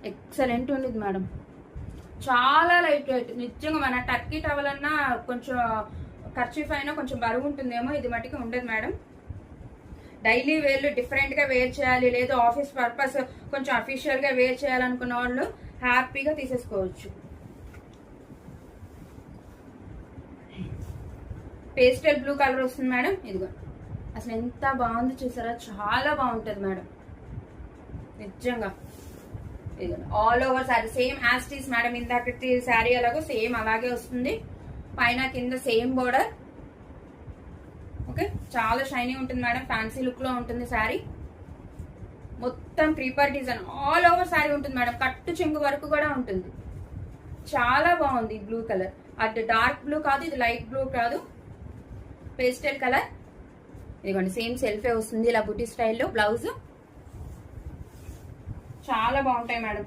Excellent ఉండేది madam. చాలా light weight. నిజంగా మన టర్కీ టవల్ అన్నా కొంచెం ఖర్చీఫ్ అయినా కొంచెం బరువు ఉంటుందేమో, ఇది మట్టికి ఉండదు మేడం. డైలీ వేర్లు డిఫరెంట్ గా వేర్ చేయాలి, లేదు ఆఫీస్ పర్పస్ కొంచెం అఫీషియల్ గా వేర్ చేయాలనుకున్న వాళ్ళు హ్యాపీగా తీసేసుకోవచ్చు. పేస్టల్ బ్లూ కలర్ వస్తుంది మేడం. ఇదిగో అసలు ఎంత బాగుంది చూసారా, చాలా బాగుంటది మేడం నిజంగా. ఇదిగో all over sari same as it is madam. ఇందాకటి శారీ అలాగో సేమ్ అలాగే వస్తుంది. పైన కింద సేమ్ బోర్డర్. ఓకే, చాలా షైనీ ఉంటుంది మేడం. ఫ్యాన్సీ లుక్ లో ఉంటుంది శారీ. మొత్తం creeper design all over sari ఉంటుంది మేడం. కట్టు చెంగు వరకు కూడా ఉంటుంది. చాలా బాగుంది బ్లూ కలర్. అది డార్క్ బ్లూ కాదు, ఇది లైట్ బ్లూ కాదు, పేస్టల్ కలర్. ఇదిగోండి సేమ్ సెల్ఫే వస్తుంది ఇలా బుటీ స్టైల్లో. బ్లౌజ్ చాలా బాగుంటాయి మేడం.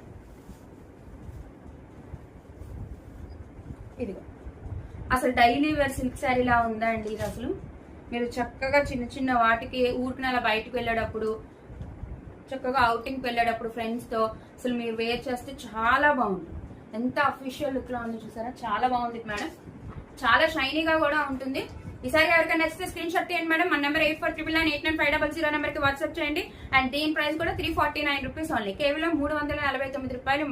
ఇదిగో అసలు డైలీ వేర్ సిల్క్ శారీ లా ఉందా అండి ఇది. అసలు మీరు చక్కగా చిన్న చిన్న వాటికి ఊరికి అలా బయటకు వెళ్ళేటప్పుడు, చక్కగా అవుటింగ్కి వెళ్ళేటప్పుడు ఫ్రెండ్స్ తో అసలు మీరు వేర్ చేస్తే చాలా బాగుంటుంది. ఎంత అఫీషియల్ లుక్ లో ఉంది చూసారా, చాలా బాగుంది మేడం. చాలా షైనీగా కూడా ఉంటుంది. ఈసారి ఎవరికైనా నచ్చితే స్క్రీన్ షాట్ తీయండి మేడం. మన నెంబర్ 8499989500 నెంబర్ కి వాట్సాప్ చేయండి. అండ్ దీని ప్రైస్ కూడా 349 రూపీస్ ఓన్లీ, కేవలం 349 రూపాయలు.